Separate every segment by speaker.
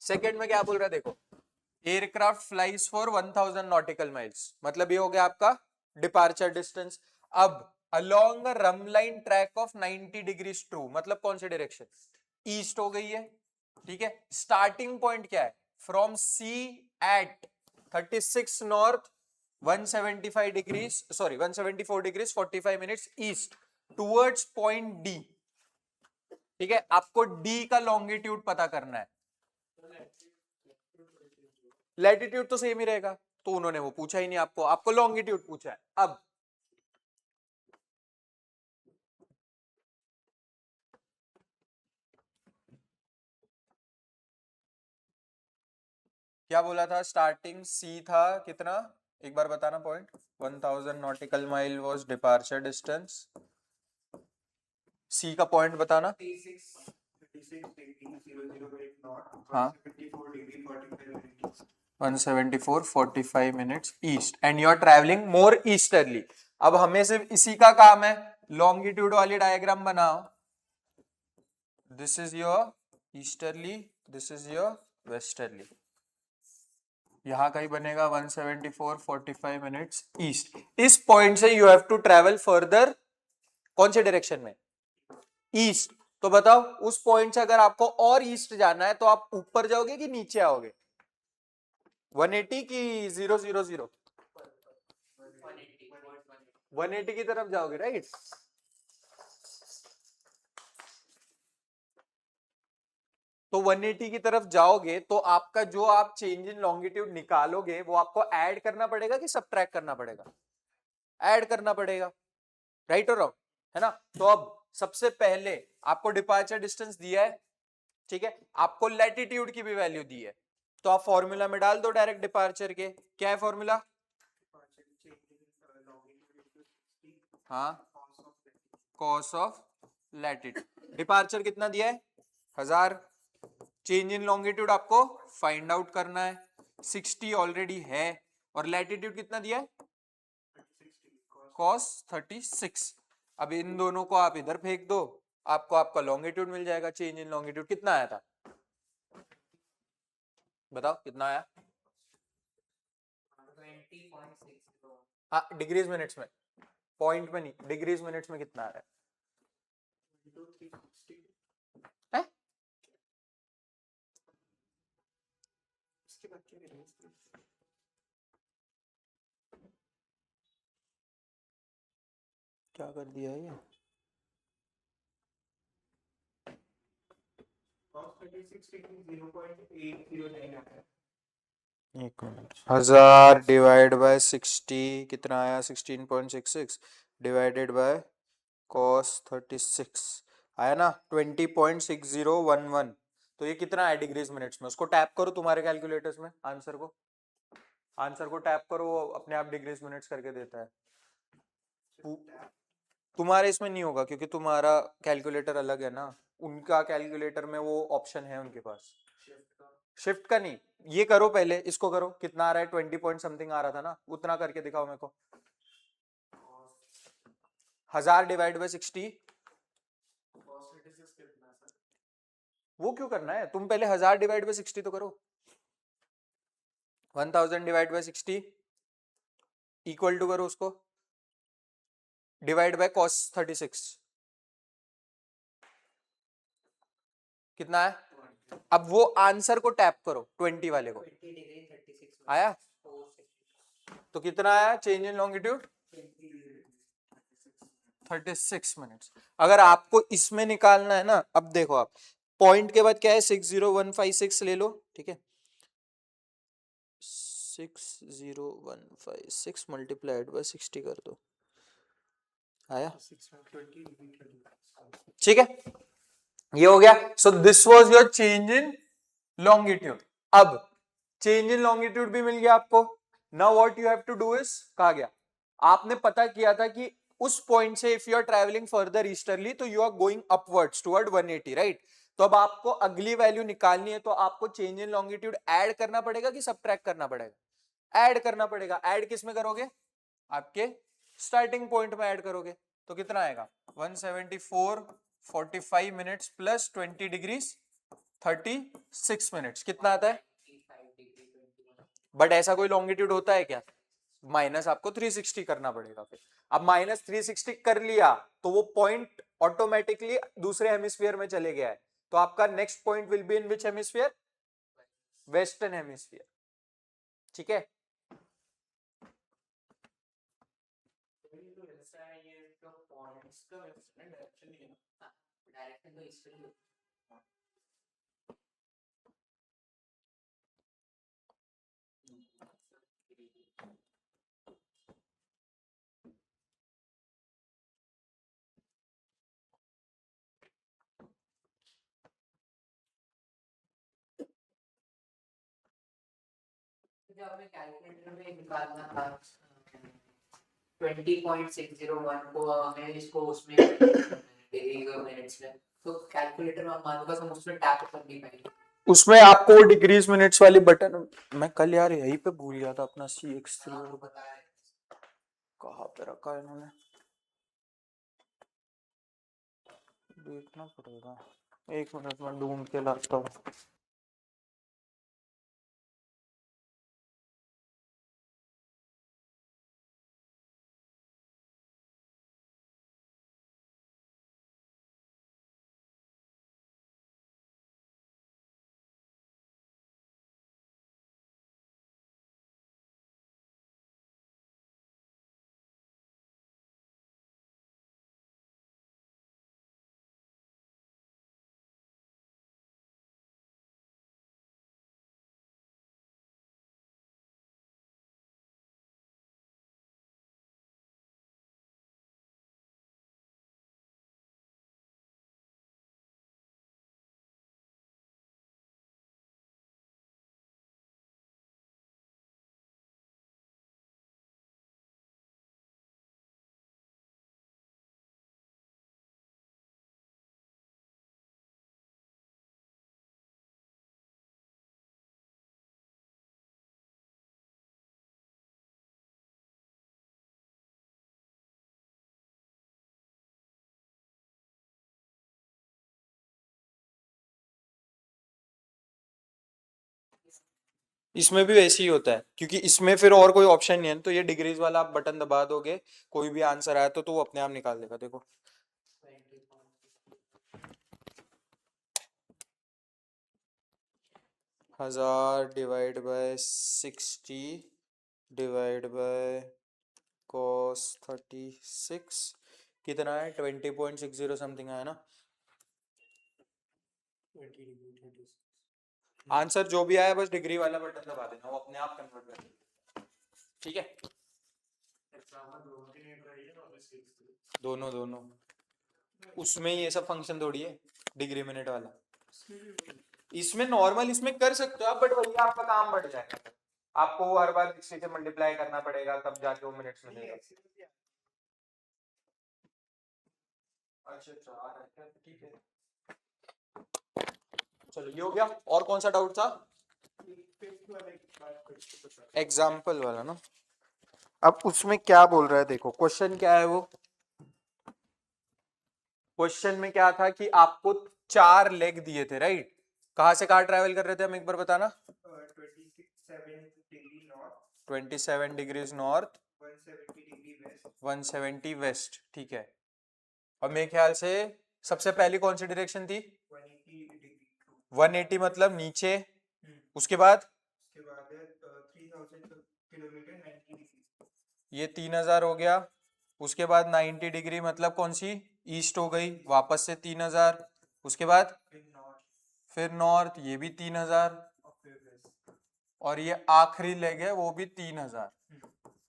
Speaker 1: Second में क्या बोल रहा है देखो, aircraft flies for 1000 nautical miles, मतलब ये हो गया आपका डिपार्चर डिस्टेंस। अब along rhumb line track of 90 degrees true, मतलब कौन सी डायरेक्शन, ईस्ट हो गई है, ठीक है। स्टार्टिंग पॉइंट क्या है, from C at 36 north 175 degrees, sorry 174 degrees 45 minutes east towards point D, ठीक है। आपको डी का लॉन्गिट्यूड पता करना है, लैटिट्यूड तो सेम ही रहेगा, तो उन्होंने वो पूछा ही नहीं आपको, आपको लॉन्गिट्यूड पूछा है। अब क्या बोला था, स्टार्टिंग सी था कितना, एक बार बताना point, 1000 nautical mile was departure distance, C का पॉइंट बताना। 174 minutes east and you are travelling more easterly. अब हमें सिर्फ इसी का काम है, लॉन्गिट्यूड वाली डायग्राम बनाओ, this is your easterly, this is your westerly, यहां कहीं बनेगा 174 45 मिनट्स ईस्ट। इस पॉइंट से you have to travel further, कौन से डायरेक्शन में, ईस्ट। तो बताओ उस पॉइंट से अगर आपको और ईस्ट जाना है तो आप ऊपर जाओगे कि नीचे आओगे, 180 की 000, 180 की तरफ जाओगे, राइट। तो 180 की तरफ जाओगे तो आपका जो आप चेंज इन लॉन्गिट्यूड निकालोगे वो आपको ऐड करना पड़ेगा कि सबट्रैक्ट करना पड़ेगा, ऐड करना पड़ेगा, राइट और रॉन्ग, है ना। तो अब सबसे पहले आपको डिपार्चर डिस्टेंस दिया है, ठीक है, आपको लैटिट्यूड की भी वैल्यू दी है, तो आप फॉर्मूला में डाल दो डायरेक्ट डिपार्चर के, क्या है फॉर्मूला, हाँ, कॉस ऑफ लैटिट्यूड, डिपार्चर कितना दिया है 1000, चेंज इन लॉन्गिट्यूड आपको फाइंड आउट करना है, 60 ऑलरेडी है, और लैटिट्यूड कितना दिया है cos 36। अब इन दोनों को आप इधर फेंक दो, आपको आपका लॉन्गिट्यूड मिल जाएगा, चेंज इन लॉन्गिट्यूड कितना आया था, बताओ कितना आया, हाँ डिग्रीज मिनट्स में, पॉइंट में नहीं, डिग्रीज मिनट्स में कितना आ रहा है? क्या कर दिया है ये, 1000 डिवाइड बाय 60 कितना आया, 16.66 डिवाइडेड बाय cos 36 आया ना 20.6011। तो ये कितना है डिग्रीज मिनट्स में, उसको टैप करो तुम्हारे कैलकुलेटर्स में, आंसर को टैप करो, वो अपने आप डिग्रीज मिनट्स करके देता है। तुम्हारे इसमें नहीं होगा क्योंकि तुम्हारा कैलकुलेटर अलग है ना, उनका कैलकुलेटर में वो ऑप्शन है उनके पास, शिफ्ट का नहीं, ये करो पहले, इसको करो, कितना आ रहा है 20 पॉइंट समथिंग आ रहा था ना, उतना करके दिखाओ मेरे को, 1000 डिवाइड बाय 60, वो क्यों करना है, तुम पहले 1000 डिवाइड बाय 60 तो करो, 1000 डिवाइड बाय 60 इक्वल टू करो उसको डिवाइड बाय cos 36 कितना है, अब वो आंसर को टैप करो 20 वाले को, आया, तो कितना आया चेंज इन लॉन्गिट्यूड 36 मिनट्स। अगर आपको इसमें निकालना है ना, अब देखो आप पॉइंट के बाद क्या है 60156 ले लो, ठीक है, 60156 मल्टीप्लाइड बाय 60 कर दो, आया, ठीक है, ये हो गया। So this was your change in longitude. अब चेंज इन लॉन्गिट्यूड भी मिल गया आपको, now what you have to do is, कहा गया आपने पता किया था कि उस पॉइंट से if you are travelling further easterly तो you are going upwards toward 180, right. तो अब आपको अगली वैल्यू निकालनी है, तो आपको चेंज इन लॉन्गिट्यूड ऐड करना पड़ेगा कि सबट्रैक्ट करना पड़ेगा, ऐड करना पड़ेगा। ऐड किस में करोगे, आपके स्टार्टिंग पॉइंट में ऐड करोगे, तो कितना आएगा 174 45 मिनट्स प्लस 20 डिग्रीज 36 मिनट्स कितना आता है? बट ऐसा कोई लॉन्गिट्यूड होता है क्या? माइनस आपको 360 करना पड़ेगा फिर। अब माइनस 360 कर लिया तो वो पॉइंट ऑटोमेटिकली दूसरे हेमिस्फीयर में चले गया है, तो आपका next point will be in which hemisphere? Western hemisphere. ठीक है,
Speaker 2: जो हमें कैलकुलेटर में निकालना था 20.601 को हमें इसको उसमें डिग्रीज और मिनट्स में, तो कैलकुलेटर में हमारे पास हम उसमें टैप कर नहीं पाएंगे।
Speaker 1: उसमें आपको डिग्रीज मिनट्स वाली बटन, मैं कल यार यहीं पे भूल गया था अपना CX3 कहाँ पे रखा है इन्होंने, देखना पड़ेगा, एक मिनट में ढूंढ के लाता हूँ। इसमें भी वैसे ही होता है, क्योंकि इसमें फिर और कोई ऑप्शन नहीं है, तो ये डिग्रीज वाला आप बटन दबा दोगे, कोई भी आंसर आया तो वो अपने आप निकाल देगा। देखो 1000 divide by 60 divide by cos 36 कितना है? 20.60 समथिंग आया ना। आंसर जो भी आया बस डिग्री वाला बटन दबा देना, वो अपने आप कन्वर्ट कर देगा। ठीक है, दोनों दोनों उसमें ये सब फंक्शन थोड़ी है डिग्री मिनट वाला, इसमें नॉर्मल इसमें कर सकते हो आप, बट वही आपका काम बढ़ जाएगा, आपको हर बार 60 से मल्टीप्लाई करना पड़ेगा तब जाके वो मिनट्स में देगा। अच्छा आ रहा है क्या? ठीक है, चलो ये हो गया। और कौन सा डाउट था? एग्जाम्पल वाला ना। अब उसमें क्या बोल रहा है, देखो क्वेश्चन क्या है, वो क्वेश्चन में क्या था कि आपको 4 लेग दिए थे, राइट? कहां से कहां ट्रेवल कर रहे थे हम एक बार बताना। 27 डिग्रीज नॉर्थ 170 वेस्ट, ठीक है। और मेरे ख्याल से सबसे पहली कौन सी डायरेक्शन थी? 180 मतलब नीचे, उसके बाद ये 3000 हो गया, उसके बाद 90 डिग्री मतलब कौन सी? ईस्ट हो गई, वापस से 3000, उसके बाद फिर नॉर्थ, ये भी 3000, और ये आखिरी लेग है वो भी 3000।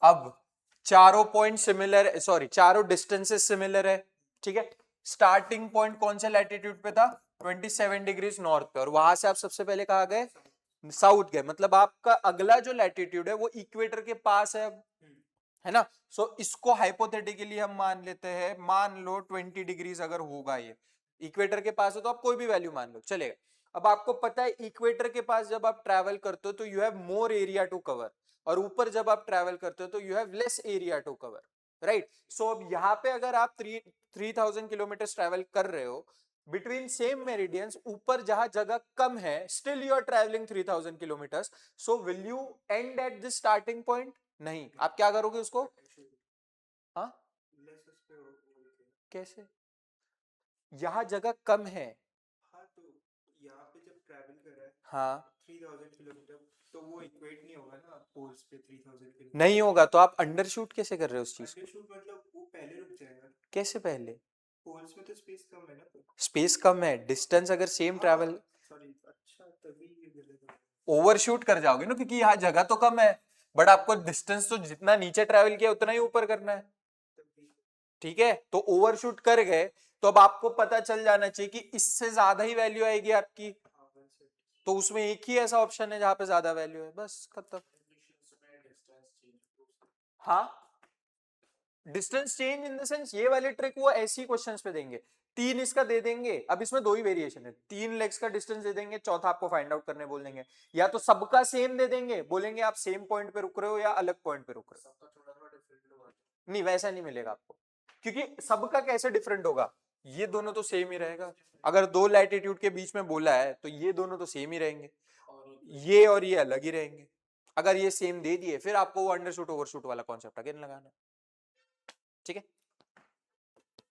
Speaker 1: अब चारों पॉइंट सिमिलर है, सॉरी चारों डिस्टेंसेस सिमिलर है, ठीक है। स्टार्टिंग पॉइंट कौन से लैटिट्यूड पे था? 27 डिग्रीज नॉर्थ पे, और वहां से आप सबसे पहले कहा गए? साउथ गए, मतलब आपका अगला जो लैटिट्यूड है वो इक्वेटर के पास है ना। सो इसको हाइपोथेटिकली हम मान लेते हैं, मान लो 20 डिग्रीज अगर होगा, ये इक्वेटर के पास है तो आप कोई भी वैल्यू मान लो चलेगा। अब आपको पता है इक्वेटर के पास जब आप ट्रैवल करते हो तो you have more area to cover, और ऊपर जब आप ट्रैवल करते हो तो you have less area to cover, right. So अब यहाँ पे अगर आप 3000 किलोमीटर ट्रैवल कर रहे हो बिटवीन सेम मेरिडियंस, ऊपर जहां जगह कम है, still you are travelling 3000 kilometres, so will you end at this starting point? नहीं, आप क्या करोगे उसको? हाँ, कैसे? यहाँ जगह कम है।
Speaker 3: हाँ तो यहाँ पे जब ट्रैवल कर रहा है
Speaker 1: हाँ,
Speaker 3: 3000 किलोमीटर, तो वो इक्वेट नहीं होगा ना पोल्स पे 3000 किलोमीटर।
Speaker 1: नहीं होगा तो आप अंडरशूट कैसे कर रहे हो उस चीज को?
Speaker 3: अंडरशूट मतलब वो पहले रुक जाएगा।
Speaker 1: कैसे पहले?
Speaker 3: पोल्स में तो स्पेस कम है ना।
Speaker 1: स्पेस कम है, डिस्टेंस अगर सेम ट्रैवल,
Speaker 3: सॉरी, अच्छा तभी ये गलत है।
Speaker 1: ओवरशूट कर जाओगे ना, क्योंकि यहाँ जगह तो कम है, बट आपको डिस्टेंस तो जितना नीचे ट्रैवल किया उतना ही ऊपर करना है।
Speaker 3: तभी
Speaker 1: ठीक है, तो ओवरशूट कर गए, तो अब आपको पता चल जाना चाहिए कि इससे ज्यादा ही वैल्यू आएगी आपकी,
Speaker 3: हाँ 170।
Speaker 1: तो उसमें एक ही ऐसा ऑप्शन है जहां पे ज्यादा वैल्यू है, बस खत्म। हाँ, distance change in the sense, ये वाले ट्रिक वो ऐसी क्वेश्चंस पे देंगे। 3 इसका दे देंगे, अब इसमें 2 ही वेरिएशन है, 3 लेग्स का डिस्टेंस दे देंगे, चौथा आपको फाइंड आउट करने बोल देंगे, या तो सबका सेम दे देंगे, बोलेंगे आप सेम पॉइंट पे रुक रहे हो या अलग पॉइंट पे रुक रहे हो।
Speaker 2: सबका थोड़ा थोड़ा डिफरेंट होगा।
Speaker 1: नहीं, वैसा नहीं मिलेगा आपको, क्योंकि सबका कैसे डिफरेंट होगा, ये दोनों तो सेम ही रहेगा। अगर 2 लैटिट्यूड के बीच में बोला है तो ये दोनों तो सेम ही रहेंगे,
Speaker 2: और
Speaker 1: ये और ये अलग ही रहेंगे। अगर ये सेम दे दिए, फिर आपको वो अंडरशूट ओवरशूट वाला कॉन्सेप्ट अगेन लगाना है। ठीक है।